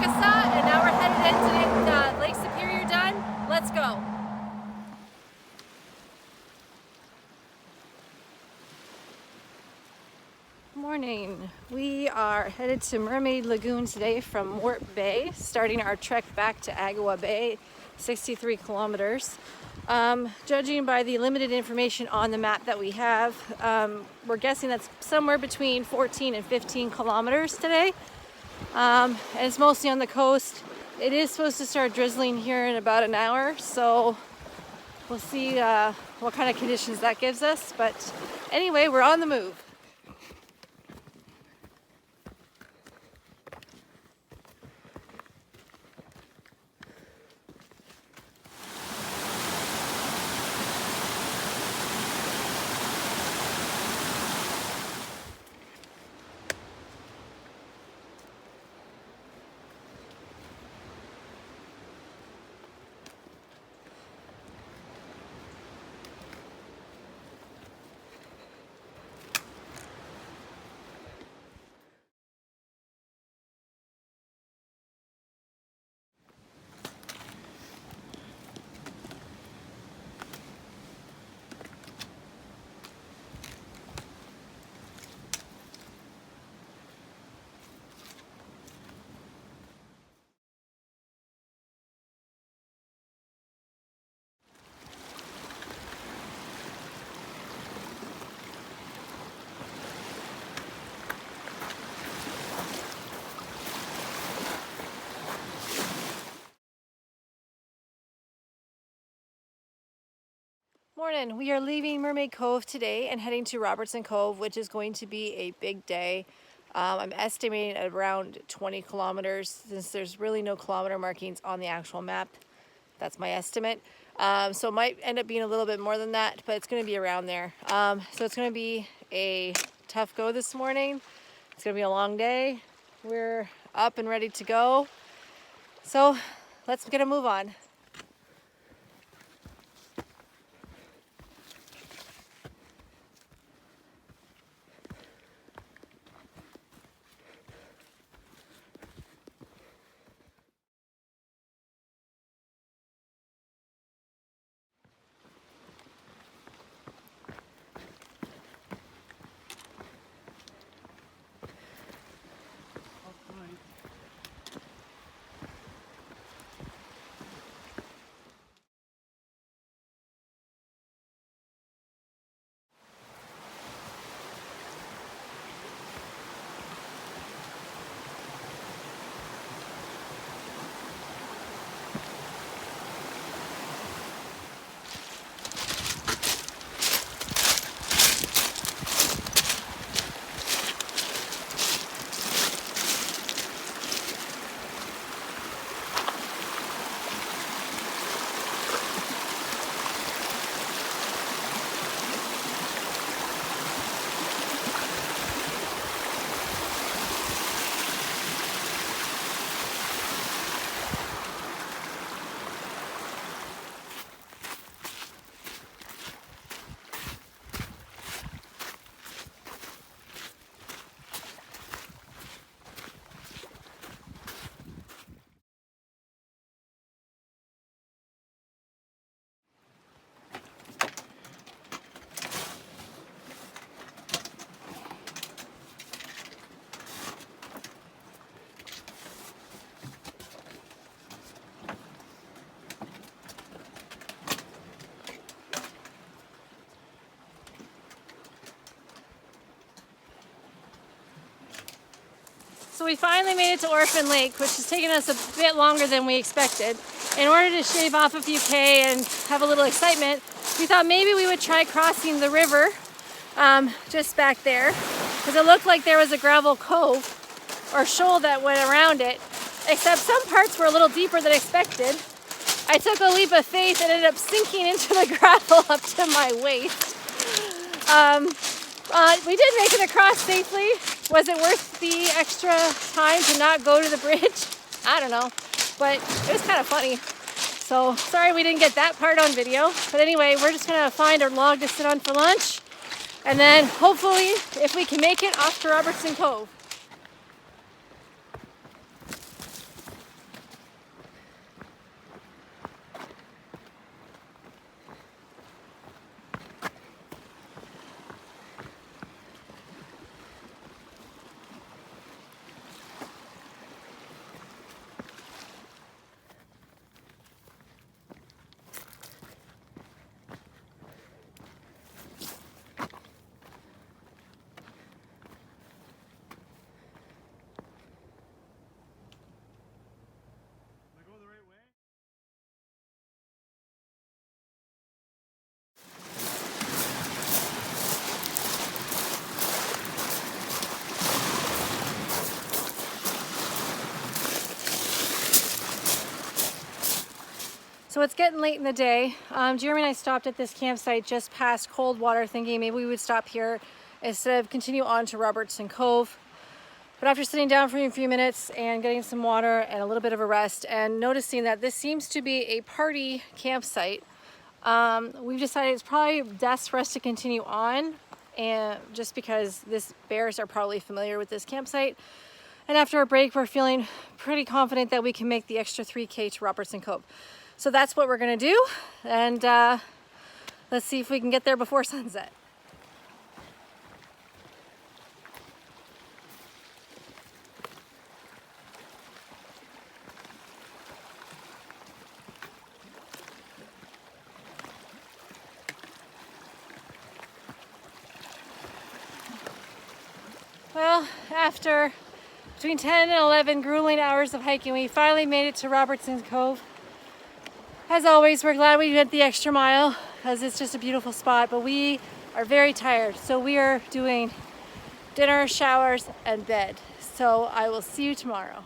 Akasa, and now we're headed into Lake Superior done. Let's go. Morning. We are headed to Mermaid Lagoon today from Warp Bay, starting our trek back to Agawa Bay, 63 kilometers. Judging by the limited information on the map that we have, we're guessing that's somewhere between 14 and 15 kilometers today. And it's mostly on the coast. It is supposed to start drizzling here in about an hour, so we'll see what kind of conditions that gives us. But anyway, we're on the move. Morning. We are leaving Mermaid Cove today and heading to Robertson Cove, which is going to be a big day. I'm estimating at around 20 kilometers since there's really no kilometer markings on the actual map. That's my estimate. So it might end up being a little bit more than that, but it's going to be around there. So it's going to be a tough go this morning. It's going to be a long day. We're up and ready to go. So let's get a move on. So we finally made it to Orphan Lake, which has taken us a bit longer than we expected. In order to shave off a few K and have a little excitement, we thought maybe we would try crossing the river just back there, because it looked like there was a gravel cove or shoal that went around it, except some parts were a little deeper than expected. I took a leap of faith and ended up sinking into the gravel up to my waist. We did make it across safely. Was it worth the extra time to not go to the bridge? I don't know, but it was kind of funny. So sorry we didn't get that part on video. But anyway, we're just gonna find a log to sit on for lunch, and then hopefully, if we can make it, off to Robertson Cove. So it's getting late in the day. Jeremy and I stopped at this campsite just past Coldwater, thinking maybe we would stop here instead of continue on to Robertson Cove. But after sitting down for a few minutes and getting some water and a little bit of a rest and noticing that this seems to be a party campsite, we've decided it's probably best for us to continue on, and just because bears are probably familiar with this campsite. And after a break, we're feeling pretty confident that we can make the extra 3K to Robertson Cove. So that's what we're gonna do, and let's see if we can get there before sunset. Well, after between 10 and 11 grueling hours of hiking, we finally made it to Robertson Cove. As always, we're glad we went the extra mile because it's just a beautiful spot, but we are very tired. So we are doing dinner, showers, and bed. So I will see you tomorrow.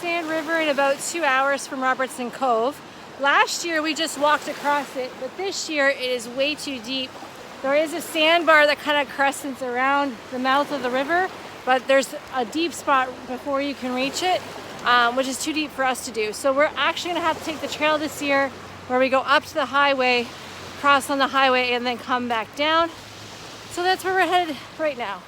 Sand River in about 2 hours from Robertson Cove. Last year we just walked across it, but this year it is way too deep. There is a sandbar that kind of crescents around the mouth of the river, but there's a deep spot before you can reach it, which is too deep for us to do. So we're actually gonna have to take the trail this year where we go up to the highway, cross on the highway, and then come back down. So that's where we're headed right now.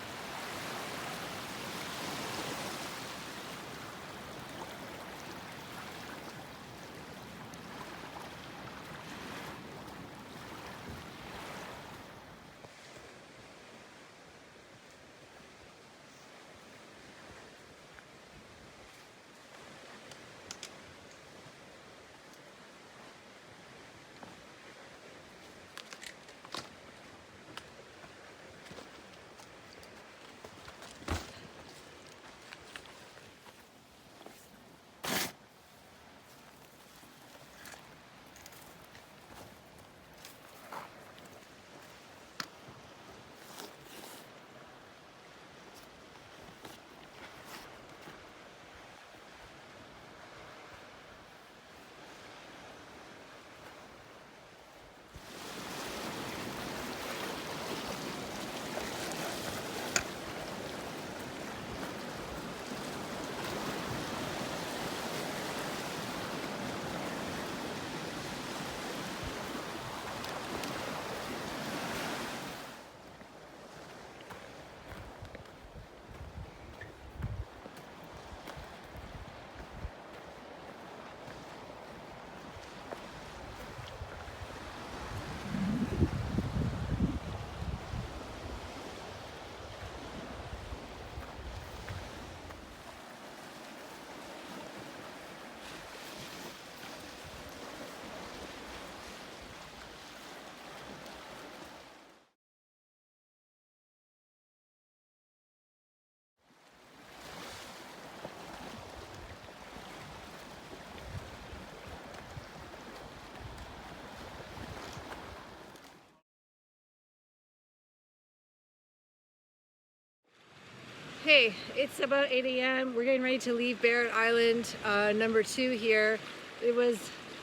Hey, it's about 8 a.m. We're getting ready to leave Barrett Island, number 2 here. It was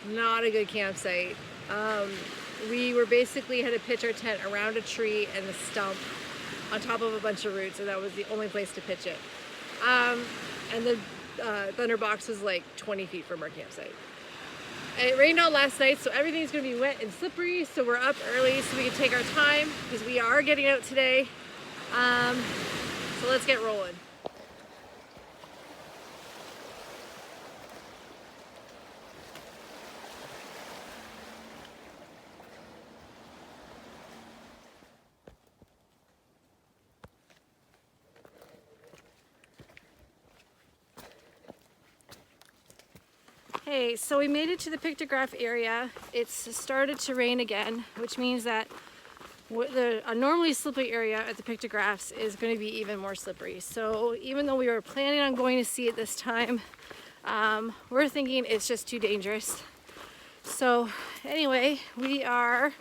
not a good campsite. We were basically had to pitch our tent around a tree and a stump. on top of a bunch of roots, and that was the only place to pitch it. And the Thunderbox was like 20 feet from our campsite. It rained all last night, so everything's gonna be wet and slippery, so we're up early so we can take our time because we are getting out today. So let's get rolling. Hey, so we made it to the pictograph area. It's started to rain again, which means that a normally slippery area at the pictographs is going to be even more slippery. So even though we were planning on going to see it this time, we're thinking it's just too dangerous. So anyway, we are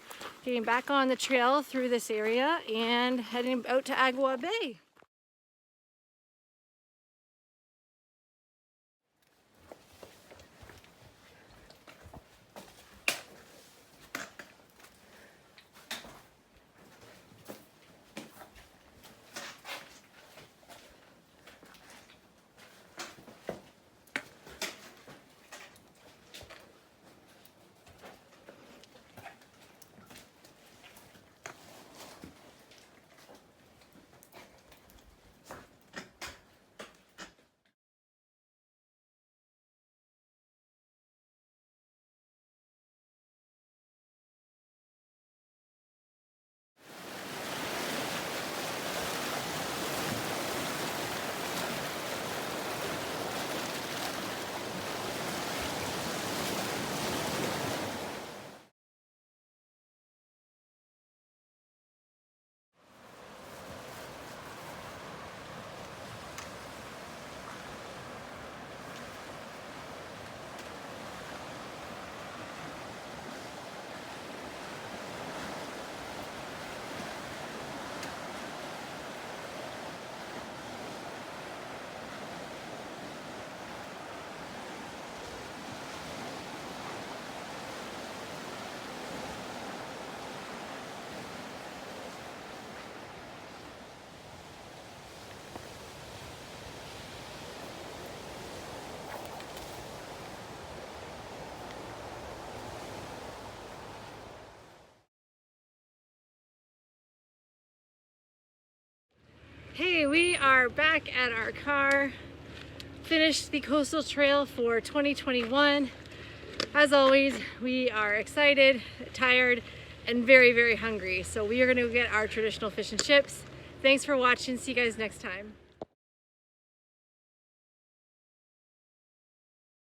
getting back on the trail through this area and heading out to Agawa Bay. Hey, we are back at our car, finished the coastal trail for 2021. As always, we are excited, tired, and very, very hungry. So we are gonna go get our traditional fish and chips. Thanks for watching, see you guys next time.